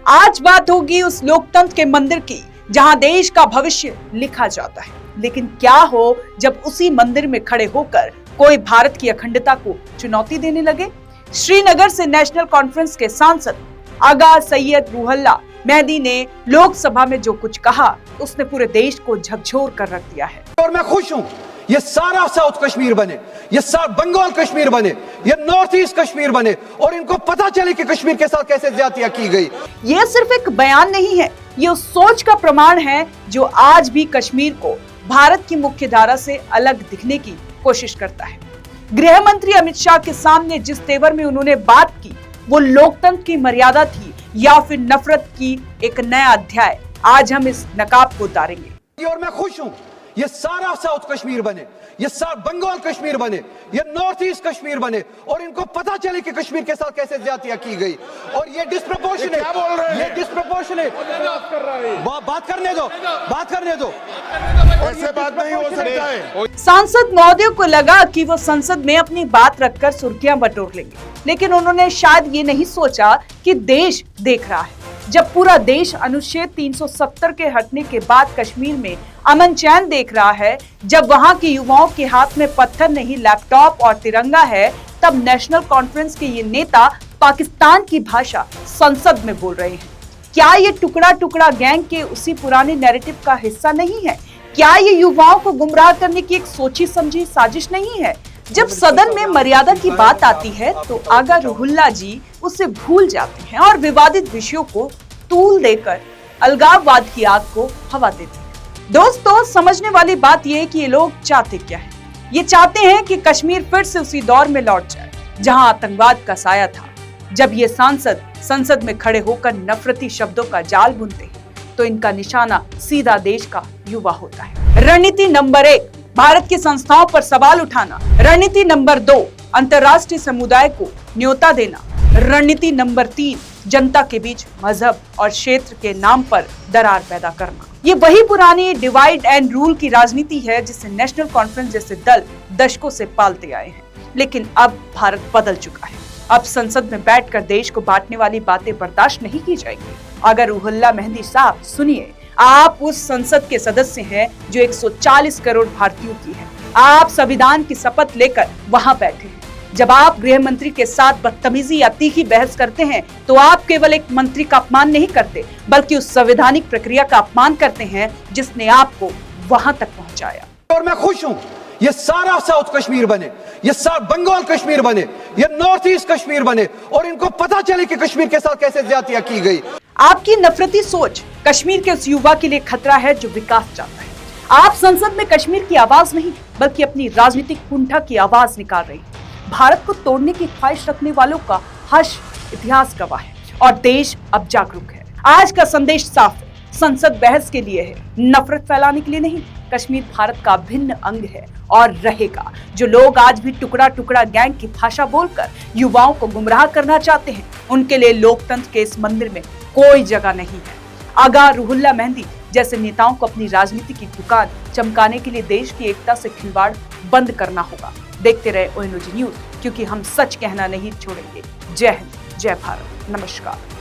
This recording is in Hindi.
आज बात होगी उस लोकतंत्र के मंदिर की जहां देश का भविष्य लिखा जाता है। लेकिन क्या हो जब उसी मंदिर में खड़े होकर कोई भारत की अखंडता को चुनौती देने लगे। श्रीनगर से नेशनल कॉन्फ्रेंस के सांसद आगा सैयद रूहुल्लाह मेहदी ने लोकसभा में जो कुछ कहा उसने पूरे देश को झकझोर कर रख दिया है। और मैं खुश हूं ये सारा साउथ कश्मीर बने, ये बंगाल कश्मीर बने, ये नॉर्थ ईस्ट कश्मीर बने और इनको पता चले कि कश्मीर के साथ कैसे ज्यादतियां की गई। ये सिर्फ एक बयान नहीं है, ये उस सोच का प्रमाण है जो आज भी कश्मीर को भारत की मुख्य धारा से अलग दिखने की कोशिश करता है। गृह मंत्री अमित शाह के सामने जिस तेवर में उन्होंने बात की वो लोकतंत्र की मर्यादा थी या फिर नफरत की एक नया अध्याय। आज हम इस नकाब को उतारेंगे। और मैं खुश हूं ये सारा साउथ कश्मीर बने, ये बंगाल कश्मीर बने, ये नॉर्थ ईस्ट कश्मीर बने और इनको पता चले कि कश्मीर के साथ कैसे ज्यादतियां की गई। और ये डिस्प्रपोर्शनेट, ये डिस्प्रपोर्शनेट बात करने दो ऐसे बात नहीं हो सकता है। सांसद महोदय को लगा कि वो संसद में अपनी बात रखकर सुर्खियां बटोर लेंगे, लेकिन उन्होंने शायद ये नहीं सोचा कि देश देख रहा है। जब पूरा देश अनुच्छेद 370 के हटने के बाद कश्मीर में अमन चैन देख रहा है, जब वहां के युवाओं के हाथ में पत्थर नहीं लैपटॉप और तिरंगा है, तब नेशनल कॉन्फ्रेंस के ये नेता पाकिस्तान की भाषा संसद में बोल रहे हैं। क्या ये टुकड़ा टुकड़ा गैंग के उसी पुराने नैरेटिव का हिस्सा नहीं है? क्या ये युवाओं को गुमराह करने की एक सोची समझी साजिश नहीं है? जब सदन में मर्यादा की बात आती है तो आगा रूहुल्लाह जी उसे भूल जाते हैं और विवादित विषयों को तूल देकर अलगाववाद की आग को हवा देते हैं। दोस्तों, समझने वाली बात यह है कि ये लोग चाहते क्या है। ये चाहते हैं कि कश्मीर फिर से उसी दौर में लौट जाए जहां आतंकवाद का साया था। जब ये सांसद संसद में खड़े होकर नफरती शब्दों का जाल बुनते हैं तो इनका निशाना सीधा देश का युवा होता है। रणनीति नंबर 1, भारत की संस्थाओं पर सवाल उठाना। रणनीति नंबर 2, अंतर्राष्ट्रीय समुदाय को न्योता देना। रणनीति नंबर 3, जनता के बीच मजहब और क्षेत्र के नाम पर दरार पैदा करना। ये वही पुरानी डिवाइड एंड रूल की राजनीति है जिसे नेशनल कॉन्फ्रेंस जैसे दल दशकों से पालते आए हैं। लेकिन अब भारत बदल चुका है। अब संसद में बैठकर देश को बांटने वाली बातें बर्दाश्त नहीं की जाएंगी। अगर रूहुल्लाह मेहदी साहब सुनिए, आप उस संसद के सदस्य हैं जो 140 करोड़ भारतीयों की है। आप संविधान की शपथ लेकर वहां बैठे हैं। जब आप गृह मंत्री के साथ बदतमीजी या तीखी बहस करते हैं तो आप केवल एक मंत्री का अपमान नहीं करते बल्कि उस संवैधानिक प्रक्रिया का अपमान करते हैं जिसने आपको वहां तक पहुंचाया। और मैं खुश हूं ये सारा साउथ कश्मीर बने, ये बंगाल कश्मीर बने, ये नॉर्थ ईस्ट कश्मीर बने और इनको पता चले कि कश्मीर के साथ कैसे ज्यादतियां की गई। आपकी नफरती सोच कश्मीर के उस युवा के लिए खतरा है जो विकास चाहता है। आप संसद में कश्मीर की आवाज नहीं बल्कि अपनी राजनीतिक कुंठा की आवाज निकाल रहे हैं। भारत को तोड़ने की ख्वाहिश रखने वालों का हर्ष इतिहास गवाह है और देश अब जागरूक है। आज का संदेश साफ है, संसद बहस के लिए है, नफरत फैलाने के लिए नहीं। कश्मीर भारत का अभिन्न अंग है और रहेगा। जो लोग आज भी टुकड़ा टुकड़ा गैंग की भाषा बोलकर युवाओं को गुमराह करना चाहते हैं, उनके लिए लोकतंत्र के इस मंदिर में कोई जगह नहीं है। आगा रूहुल्लाह मेहदी जैसे नेताओं को अपनी राजनीति की दुकान चमकाने के लिए देश की एकता से खिलवाड़ बंद करना होगा। देखते रहे ONOG न्यूज, क्योंकि हम सच कहना नहीं छोड़ेंगे। जय हिंद, जय भारत, नमस्कार।